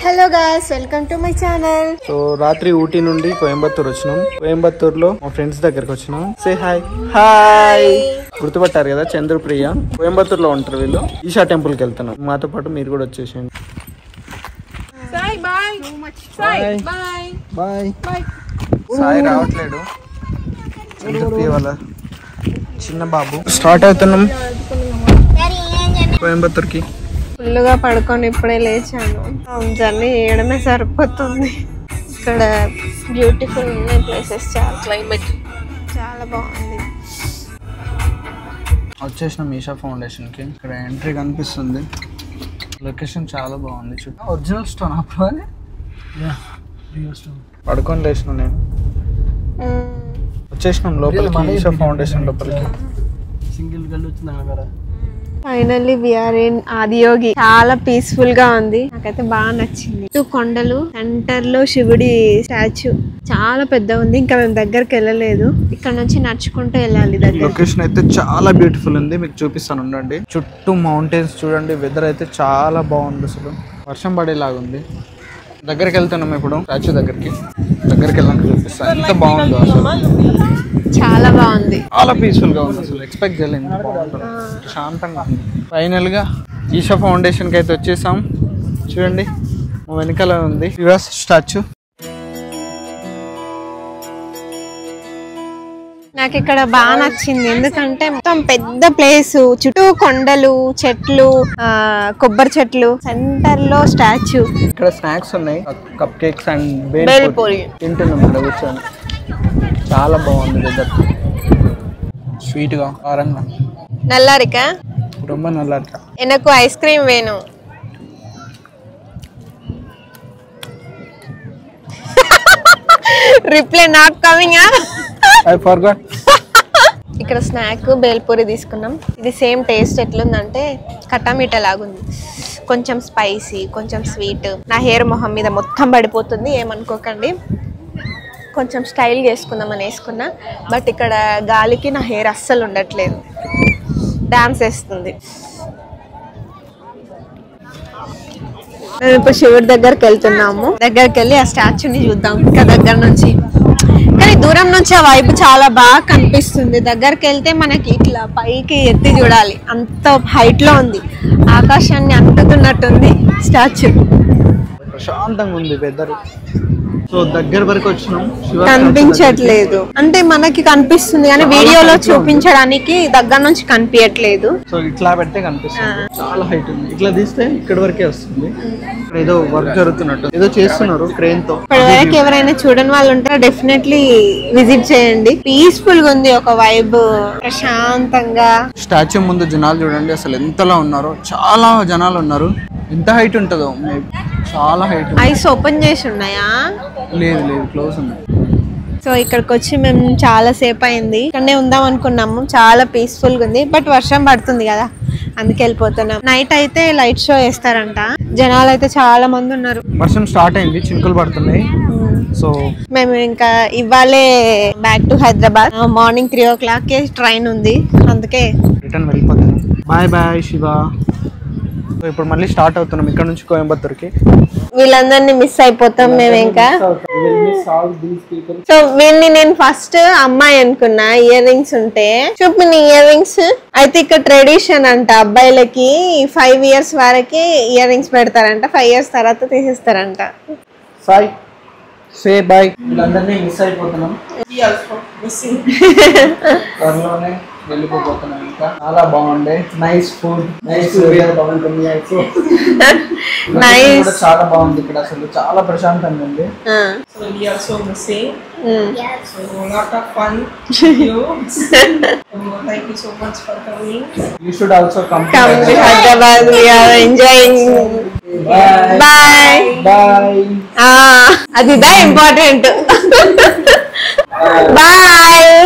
Hello guys, welcome to my channel. So రాత్రి ఊటీ నుండి కోయంబత్తూర్ వచ్చినాం. కోయంబత్తూర్ లో మా ఫ్రెండ్స్ దగ్గరకు వచ్చినాం. Say hi. హాయ్. గుర్తుపట్టారు కదా, చంద్రప్రియ. కోయంబత్తూర్ లో ఉంటారు వీళ్ళు. ఈషా టెంపుల్ కి వెళ్తున్నాం. మాతో పాటు మీరు కూడా వచ్చేసేయండి. బాయ్. సాయి రావట్లేడు, చంద్రప్రియ వాళ్ళ చిన్న బాబు. స్టార్ట్ అవుతున్నాం కోయంబత్తూర్ కి. ఫుల్గా పడుకొని ఇప్పుడే లేచాను. జర్నీ చేయడమే సరిపోతుంది. ఇక్కడ బ్యూటిఫుల్ ఉన్నాయి ప్లేసెస్, చాలా క్లైమేట్ చాలా బాగుంది. వచ్చేసినాం ఈషా ఫౌండేషన్ కి. ఇక్కడ ఎంట్రీ కనిపిస్తుంది. లొకేషన్ చాలా బాగుంది. చుట్టూ ఒరిజినల్ స్టోన్ అప్పుడు పడుకొని లేచిన నేను. వచ్చేసినాం లోపలికి, ఈషా ఫౌండేషన్ లోపలికి. సింగిల్ గల్లి వచ్చిందా కదా. Finally we're in Adiyogi. చాలా పీస్ఫుల్ గా ఉంది, నాకైతే బాగా నచ్చింది. కొండలు, సెంటర్ లో శివుడి స్టాచ్యూ చాలా పెద్ద ఉంది. ఇంకా మేము దగ్గరికి వెళ్ళలేదు, ఇక్కడ నుంచి నడుచుకుంటూ వెళ్ళాలి. లొకేషన్ అయితే చాలా బ్యూటిఫుల్ ఉంది, మీకు చూపిస్తాను ఉండండి. చుట్టూ మౌంటైన్స్ చూడండి. వెదర్ అయితే చాలా బాగుంది, అసలు వర్షం పడేలాగా ఉంది. దగ్గరికి వెళ్తున్నాం ఇప్పుడు, స్టాచ్యూ దగ్గరికి వెళ్ళాక చూపిస్తాను. ఎంత బాగుందో అసలు, చాలా బాగుంది. చాలా పీస్ఫుల్ గా ఉంది. అసలు ఎక్స్పెక్ట్ చేయలేదు, శాంతంగా ఉంది. ఫైనల్ గా ఈషా ఫౌండేషన్ కి అయితే వచ్చేసాం. చూడండి మా వెనకాల ఉంది యుఎస్ స్టాచ్యూ. నాకు ఇక్కడ బాగా నచ్చింది, ఎందుకంటే మొత్తం పెద్ద ప్లేస్, చుట్టూ కొండలు, చెట్లు, కొబ్బరి చెట్లు, సెంటర్ లో స్టాచ్యూ. ఇక్కడ స్నాక్స్ ఉన్నాయి, కప్ కేక్స్ అండ్ బేల్పూరి తింటున్నాం ఇక్కడ కూర్చొని. చాలా బాగుంది వెదర్, స్వీట్ గా, కారంగా. నల్లారిక రొమ్మ నల్లారిక. ఎనకు ఐస్ క్రీమ్ వేణు. Reply not coming. I forgot. ఇక్కడ స్నాక్ బేల్పూరి తీసుకున్నాం. ఇది సేమ్ టేస్ట్ ఎట్లుందంటే కట్టామీట లాగుంది. కొంచెం స్పైసీ, కొంచెం స్వీట్. నా హెయిర్ మొహం మీద మొత్తం పడిపోతుంది, ఏమనుకోకండి. కొంచెం స్టైల్ చేసుకుందామని వేసుకున్నా, బట్ ఇక్కడ గాలికి నా హెయిర్ అస్సలు ఉండట్లేదు, డాన్స్ వేస్తుంది. మేము ఇప్పుడు శివుడి దగ్గరికి వెళ్తున్నాము. దగ్గరికి వెళ్ళి ఆ స్టాచ్యూని చూద్దాం ఇంకా దగ్గర నుంచి. కానీ దూరం నుంచి ఆ వైపు చాలా బాగా కనిపిస్తుంది. దగ్గరికి వెళ్తే మనకి ఇట్లా పైకి ఎత్తి చూడాలి, అంత హైట్ లో ఉంది. ఆకాశాన్ని అంటుతున్నట్టుంది స్టాచ్యూ. ప్రశాంతంగా ఉంది వెదర్. సో దగ్గర వరకు వచ్చినాం. కనిపించట్లేదు అంటే మనకి కనిపిస్తుంది, కానీ వీడియోలో చూపించడానికి దగ్గర నుంచి కనిపించట్లేదు. సో ఇట్లా పెడితే కనిపిస్తుంది, చాలా హైట్ ఉంది. ఇట్లా తీస్తే ఇక్కడ వరకే వస్తుంది. ఇక్కడ ఏదో వర్క్ జరుగుతున్నట్టు, ఏదో చేస్తున్నారు క్రేన్ తో. ఇప్పటివరకు ఎవరైనా చూడని వాళ్ళు ఉంటే డెఫినెట్లీ విజిట్ చేయండి. పీస్ఫుల్ గా ఉంది, ఒక వైబ్, ప్రశాంతంగా. స్టాచ్యూ ముందు జనాలు చూడండి అసలు ఎంతలా ఉన్నారో. చాలా జనాలు ఉన్నారు. ఎంత హైట్ ఉంటుందో, చాలా హైట్. ఐస్ ఓపెన్ చేసి ఉన్నాయా? లేదు, క్లోజ్ ఉన్నాయి. సో ఇక్కడికి వచ్చి మేము చాలా సేపు అయింది. ఇక్కడనే ఉందాం అనుకున్నాము, చాలా పీస్ఫుల్ గా ఉంది. బట్ వర్షం పడుతుంది కదా, అందుకే వెళ్ళిపోతున్నాం. నైట్ అయితే లైట్ షో వేస్తారంట. జనాలు అయితే చాలా మంది ఉన్నారు. వర్షం స్టార్ట్ అయింది, చినుకులు పడుతున్నాయి. సో మేము ఇంకా ఇవాళే back to Hyderabad. Morning 3 o'clock train ఉంది, అందుకే రిటర్న్ వెళ్ళిపోతున్నాం. బాయ్ శివ. సో ఇప్పుడు మళ్ళీ స్టార్ట్ అవుతున్నాం ఇక్కడ నుంచి కోయంబత్తూర్కి. వీళ్ళందరినీ మిస్ అయిపోతాం మేము ఇంకా. సో వీళ్ళని నేను ఫస్ట్ అమ్మాయి అనుకున్నా, ఇయర్ రింగ్స్ ఉంటే. చూపు నీ ఇయర్ రింగ్స్. అయితే ఇక్కడ ట్రెడిషన్ అంట, అబ్బాయిలకి 5 years వరకు ఇయర్ రింగ్స్ పెడతారంట, 5 years తర్వాత తీసేస్తారంట. Sai say bye. వీళ్ళందరినీ మిస్ అయిపోతున్నాం, త్వరలోనే వెళ్ళిపోతున్నాం. ఇంకా చాలా బాగుండే, నైస్ ఫుడ్, నైస్ చాలా బాగుంది ఇక్కడ. అసలు చాలా ప్రశాంతంగా ఉంది. You should also come to Hyderabad. We are enjoying. Bye. అది దా ఇంపార్టెంట్. Bye.